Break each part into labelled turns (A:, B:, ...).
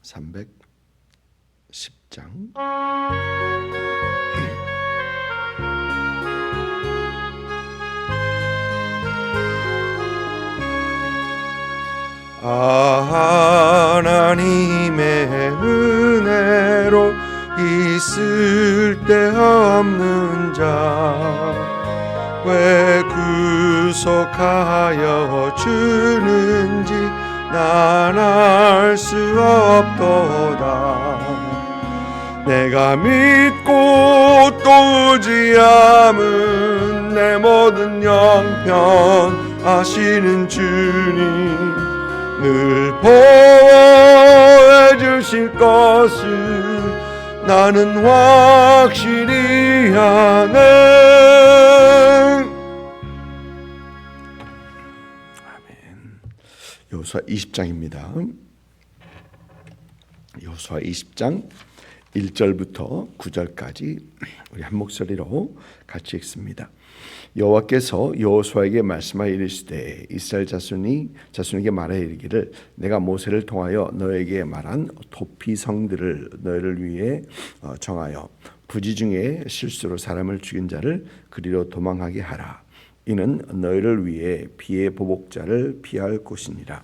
A: 310장. 하나님의 은혜로 있을 데 없는 자 왜 구속하여 주는지 난 알 수 없도다. 내가 믿고 또 의지함은 내 모든 형편하시는 주님 늘 보호해 주실 것을 나는 확실히 아네. 아멘. 여호수아 20장입니다. 여호수아 20장 1절부터 9절까지 우리 한 목소리로 같이 읽습니다. 여호와께서 여호수아에게 말씀하여 이르시되 이스라엘 자손에게 말하여 이르기를 내가 모세를 통하여 너에게 말한 도피성들을 너희를 위해 정하여 부지 중에 실수로 사람을 죽인 자를 그리로 도망하게 하라. 이는 너희를 위해 피의 보복자를 피할 곳이니라.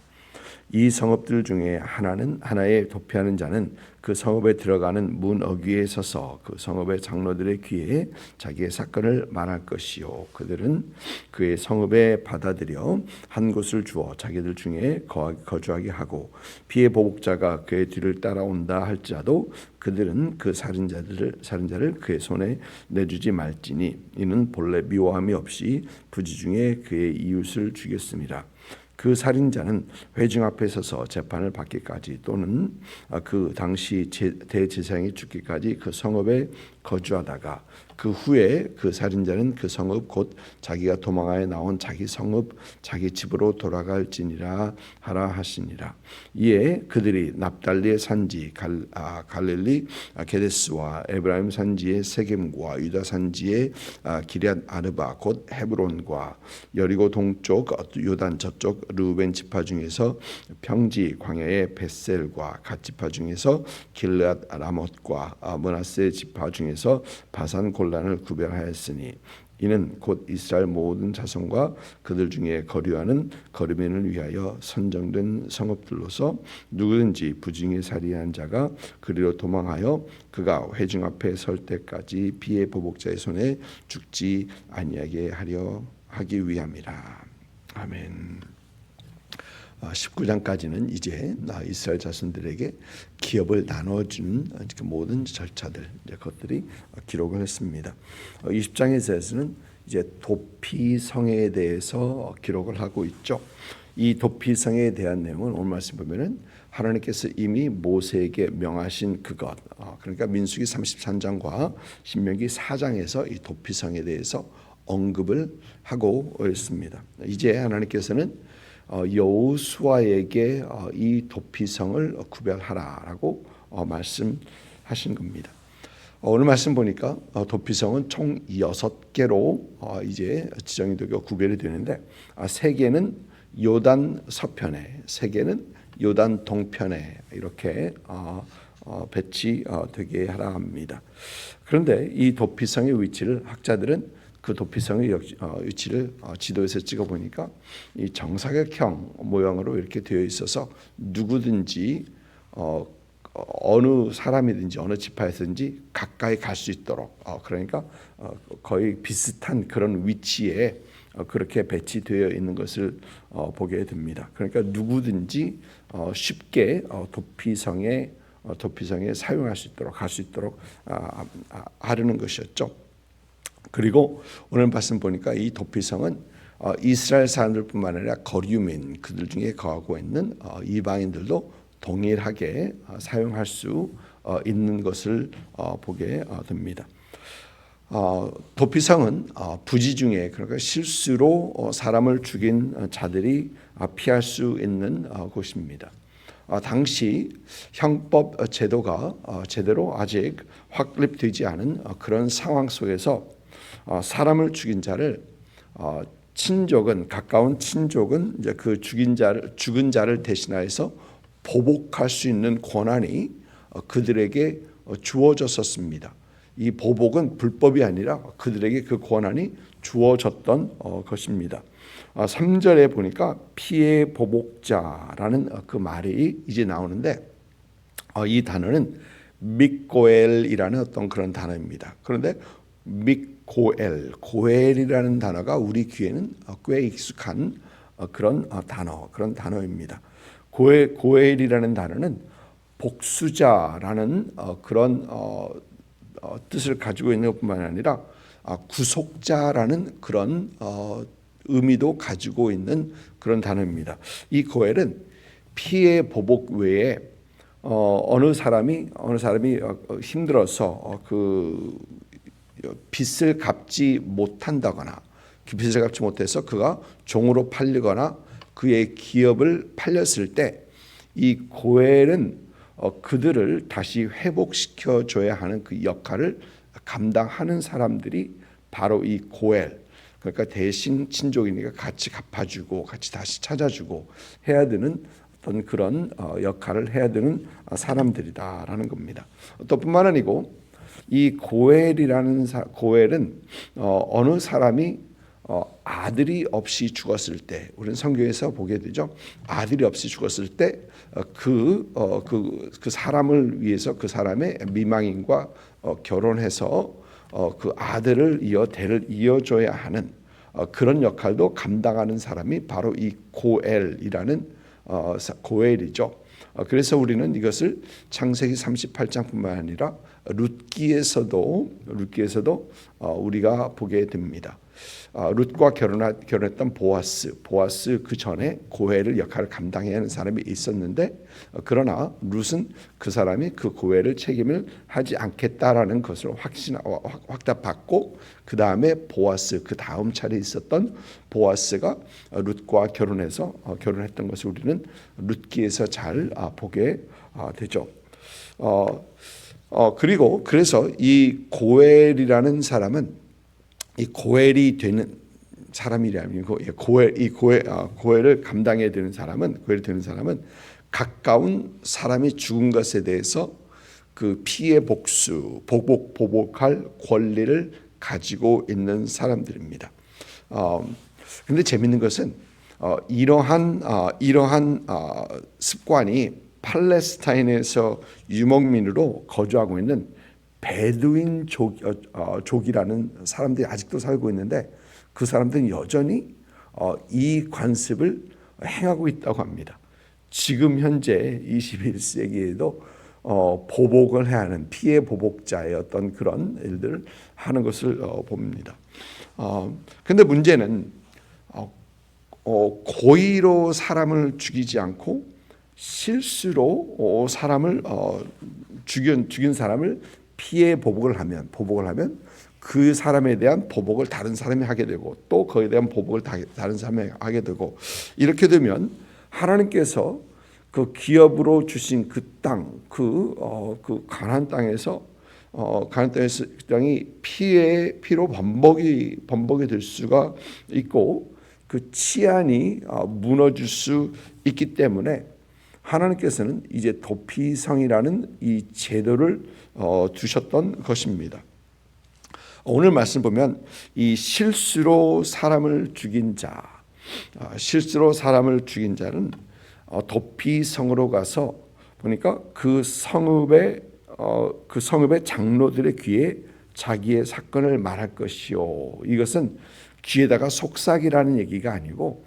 A: 이 성읍들 중에 하나에 도피하는 자는 그 성읍에 들어가는 문 어귀에 서서 그 성읍의 장로들의 귀에 자기의 사건을 말할 것이요 그들은 그의 성읍에 받아들여 한 곳을 주어 자기들 중에 거주하게 하고 피의 보복자가 그의 뒤를 따라온다 할지라도 그들은 그 살인자를 그의 손에 내주지 말지니 이는 본래 미워함이 없이 부지 중에 그의 이웃을 죽였음이라. 그 살인자는 회중 앞에 서서 재판을 받기까지 또는 그 당시 대제사장이 죽기까지 그 성읍에 거주하다가 그 후에 그 살인자는 그 성읍 곧 자기가 도망하여 나온 자기 성읍 자기 집으로 돌아갈지니라 하라 하시니라. 이에 그들이 납달리의 산지 갈릴리 게데스와 에브라임 산지의 세겜과 유다 산지의 기럇 아르바 곧 헤브론과 여리고 동쪽 요단 저쪽 르우벤 지파 중에서 평지 광야의 벳셀과 갓 지파 중에서 길르앗 라못과 므낫세 지파 중에서 바산 골란을 구별하였으니 이는 곧 이스라엘 모든 자손과 그들 중에 거류하는 거류민을 위하여 선정된 성읍들로서 누구든지 부중에 살이한 자가 그리로 도망하여 그가 회중 앞에 설 때까지 피의 보복자의 손에 죽지 아니하게 하기 위함이라. 아멘. 19장까지는 이제 이스라엘 자손들에게 기업을 나눠준 모든 절차들 그것들이 기록을 했습니다. 20장에서는 이제 도피성에 대해서 기록을 하고 있죠. 이 도피성에 대한 내용은 오늘 말씀 보면은 하나님께서 이미 모세에게 명하신 그것, 그러니까 민수기 33장과 신명기 4장에서 이 도피성에 대해서 언급을 하고 있습니다. 이제 하나님께서는 여호수아에게 이 도피성을 구별하라라고 말씀하신 겁니다. 오늘 말씀 보니까 도피성은 총 6개로 이제 지정이 되고 구별이 되는데 3개는 요단 서편에, 3개는 요단 동편에 이렇게 배치되게 하라 합니다. 그런데 이 도피성의 위치를 학자들은 그 도피성의 위치를 지도에서 찍어보니까 이 정사각형 모양으로 이렇게 되어 있어서 누구든지 어느 사람이든지 어느 지파에서든지 가까이 갈 수 있도록 그러니까 거의 비슷한 그런 위치에 그렇게 배치되어 있는 것을 보게 됩니다. 그러니까 누구든지 쉽게 도피성에 사용할 수 있도록 갈 수 있도록 하려는 것이었죠. 그리고 오늘 말씀 보니까 이 도피성은 이스라엘 사람들뿐만 아니라 거류민 그들 중에 거하고 있는 이방인들도 동일하게 사용할 수 있는 것을 보게 됩니다. 도피성은 부지 중에 그러니까 실수로 사람을 죽인 자들이 피할 수 있는 곳입니다. 당시 형법 제도가 제대로 아직 확립되지 않은 그런 상황 속에서 사람을 죽인 자를 친족은 가까운 친족은 이제 그 죽은 자를 대신하여서 보복할 수 있는 권한이 그들에게 주어졌었습니다. 이 보복은 불법이 아니라 그들에게 그 권한이 주어졌던 것입니다. 3절에 보니까 피해 보복자라는 그 말이 이제 나오는데 이 단어는 믹고엘이라는 어떤 그런 단어입니다. 그런데 고엘이라는 단어가 우리 귀에는 꽤 익숙한 그런 단어입니다. 고엘이라는 단어는 복수자라는 그런 뜻을 가지고 있는 것뿐만 아니라 구속자라는 그런 의미도 가지고 있는 그런 단어입니다. 이 고엘은 피해 보복 외에 어느 사람이 힘들어서 그 빚을 갚지 못한다거나 빚을 갚지 못해서 그가 종으로 팔리거나 그의 기업을 팔렸을 때 이 고엘은 그들을 다시 회복시켜 줘야 하는 그 역할을 감당하는 사람들이 바로 이 고엘, 그러니까 대신 친족이니까 같이 갚아주고 같이 다시 찾아주고 해야 되는 어떤 그런 역할을 해야 되는 사람들이다라는 겁니다. 또 뿐만 아니고 이 고엘은 어느 사람이 아들이 없이 죽었을 때, 우리는 성경에서 보게 되죠. 아들이 없이 죽었을 때 그 사람을 위해서 그 사람의 미망인과 결혼해서 그 아들을 대를 이어줘야 하는 그런 역할도 감당하는 사람이 바로 이 고엘이죠. 그래서 우리는 이것을 창세기 38장뿐만 아니라 룻기에서도 우리가 보게 됩니다. 룻과 결혼했던 보아스 그 전에 고엘을 역할을 감당해야 하는 사람이 있었는데 그러나 룻은 그 사람이 그 고엘을 책임을 하지 않겠다라는 것을 확답받고 그 다음에 그 다음 차례 있었던 보아스가 룻과 결혼했던 것을 우리는 룻기에서 잘 보게 되죠. 그래서 이 고엘이라는 사람은 이 고엘이 되는 사람이라면 고엘을 감당해야 되는 사람은 가까운 사람이 죽은 것에 대해서 그 피해 보복할 권리를 가지고 있는 사람들입니다. 그런데 재밌는 것은 이러한 습관이 팔레스타인에서 유목민으로 거주하고 있는 베두인 족이라는 사람들이 아직도 살고 있는데 그 사람들은 여전히 이 관습을 행하고 있다고 합니다. 지금 현재 21세기에도 보복을 해야 하는 피해 보복자의 어떤 그런 일들을 하는 것을 봅니다. 그런데 문제는 고의로 사람을 죽이지 않고 실수로 사람을 죽인 사람을 피해 보복을 하면 그 사람에 대한 보복을 다른 사람이 하게 되고 또 그에 대한 보복을 다른 사람이 하게 되고 이렇게 되면 하나님께서 그 기업으로 주신 그 땅, 그 가나안 땅에서 땅이 피로 범벅이 될 수가 있고 그 치안이 무너질 수 있기 때문에 하나님께서는 이제 도피성이라는 이 제도를 두셨던 것입니다. 오늘 말씀 보면 이 실수로 사람을 죽인 자는 도피성으로 가서 보니까 그 성읍의 장로들의 귀에 자기의 사건을 말할 것이요. 이것은 귀에다가 속삭이라는 얘기가 아니고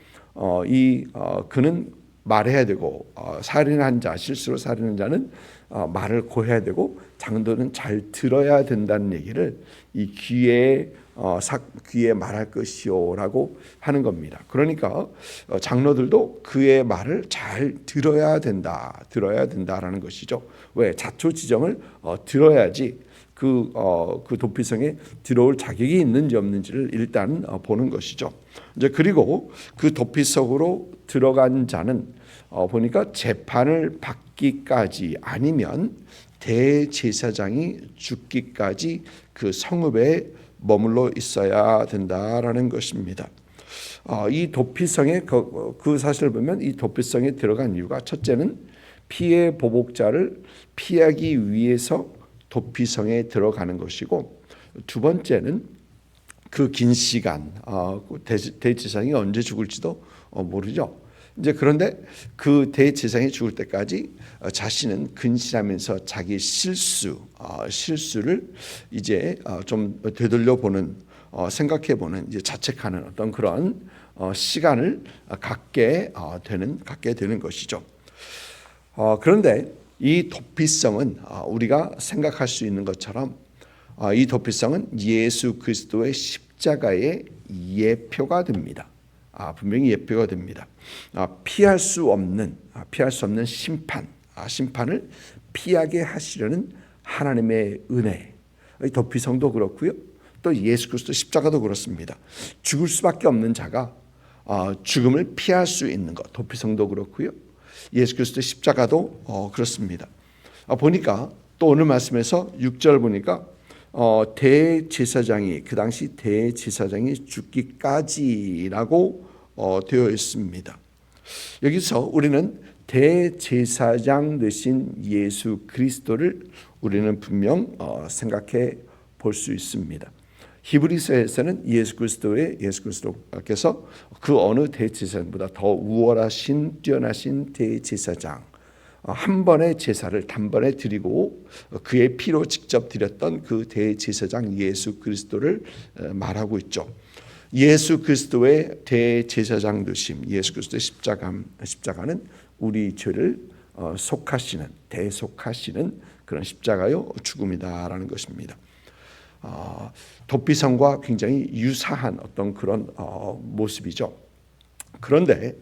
A: 그는 말해야 되고 실수로 살인한 자는 말을 고해야 되고 장로는 잘 들어야 된다는 얘기를 이 귀에 말할 것이요라고 하는 겁니다. 그러니까 장로들도 그의 말을 잘 들어야 된다라는 것이죠. 왜? 자초지정을 들어야지 그 도피성에 들어올 자격이 있는지 없는지를 일단 보는 것이죠. 이제 그리고 그 도피성으로 들어간 자는 보니까 재판을 받기까지 아니면 대제사장이 죽기까지 그 성읍에 머물러 있어야 된다라는 것입니다. 이 도피성에 그 사실을 보면 이 도피성에 들어간 이유가 첫째는 피의 보복자를 피하기 위해서 도피성에 들어가는 것이고, 두 번째는 그 긴 시간, 대제사장이 언제 죽을지도 모르죠. 이제 그런데 그 대제사장이 죽을 때까지 자신은 근신하면서 자기 실수를 이제 좀 되돌려 보는, 생각해 보는, 이제 자책하는 어떤 그런 시간을 갖게 되는 것이죠. 그런데 이 도피성은 우리가 생각할 수 있는 것처럼 이 도피성은 예수 그리스도의 십자가의 예표가 됩니다. 분명히 예표가 됩니다. 피할 수 없는 심판을 피하게 하시려는 하나님의 은혜. 도피성도 그렇고요. 또 예수 그리스도 십자가도 그렇습니다. 죽을 수밖에 없는 자가 죽음을 피할 수 있는 것. 도피성도 그렇고요. 예수 그리스도 십자가도 그렇습니다. 보니까 또 오늘 말씀에서 6절 보니까 대제사장이, 그 당시 대제사장이 죽기까지라고 되어 있습니다. 여기서 우리는 대제사장 되신 예수 그리스도를 우리는 분명 생각해 볼 수 있습니다. 히브리서에서는 예수 그리스도께서 그 어느 대제사장보다 더 우월하신 뛰어나신 대제사장, 한 번의 제사를 단번에 드리고 그의 피로 직접 드렸던 그 대제사장 예수 그리스도를 말하고 있죠. 예수 그리스도의 대제사장 되심, 예수 그리스도의 십자가는 우리 죄를 대속하시는 그런 십자가요 죽음이다라는 것입니다. 도피성과 굉장히 유사한 어떤 그런 모습이죠. 그런데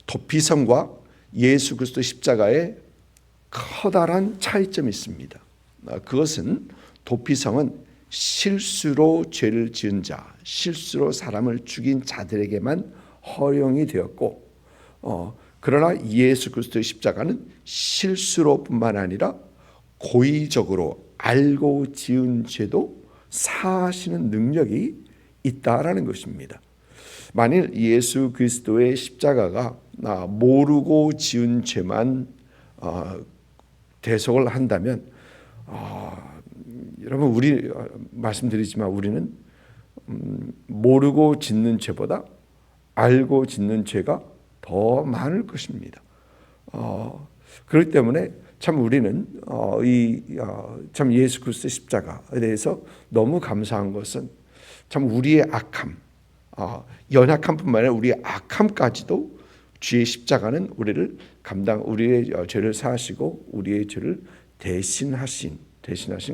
A: 도피성과 예수 그리스도 십자가에 커다란 차이점이 있습니다. 그것은 도피성은 실수로 죄를 지은 자, 실수로 사람을 죽인 자들에게만 허용이 되었고, 그러나 예수 그리스도의 십자가는 실수로뿐만 아니라 고의적으로 알고 지은 죄도 사하시는 능력이 있다라는 것입니다. 만일 예수 그리스도의 십자가가 모르고 지은 죄만 대속을 한다면, 여러분 우리 말씀드리지만 우리는 모르고 짓는 죄보다 알고 짓는 죄가 더 많을 것입니다. 그렇기 때문에 참 우리는 참 예수 그리스도의 십자가에 대해서 너무 감사한 것은 참 우리의 악함, 연약함뿐만 아니라 우리의 악함까지도 주의 십자가는 우리의 죄를 사하시고 우리의 죄를 대신하신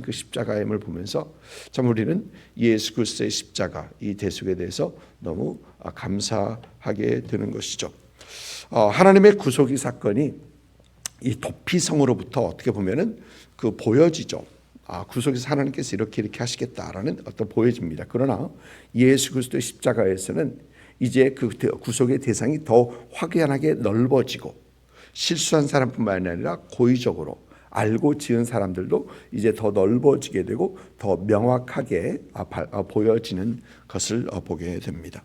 A: 그 십자가임을 보면서 참 우리는 예수 그리스도의 십자가, 이 대속에 대해서 너무 감사하게 되는 것이죠. 하나님의 구속의 사건이 이 도피성으로부터 어떻게 보면은 보여지죠. 구속에서 하나님께서 이렇게 하시겠다라는 어떤 보여집니다. 그러나 예수 그리스도의 십자가에서는 이제 그 구속의 대상이 더 확연하게 넓어지고, 실수한 사람뿐만 아니라 고의적으로 알고 지은 사람들도 이제 더 넓어지게 되고 더 명확하게 보여지는 것을 보게 됩니다.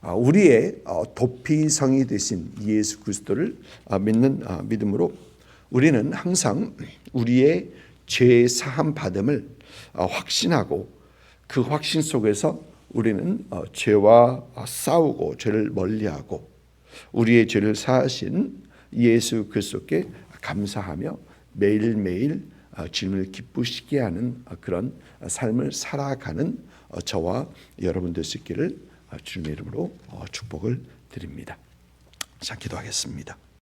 A: 우리의 도피성이 되신 예수 그리스도를 믿는 믿음으로 우리는 항상 우리의 죄 사함 받음을 확신하고, 그 확신 속에서 우리는 죄와 싸우고 죄를 멀리하고 우리의 죄를 사하신 예수 그리스도께 감사하며 매일매일 주님을 기쁘시게 하는 그런 삶을 살아가는 저와 여러분 될 수 있기를 주님의 이름으로 축복을 드립니다. 자, 기도하겠습니다.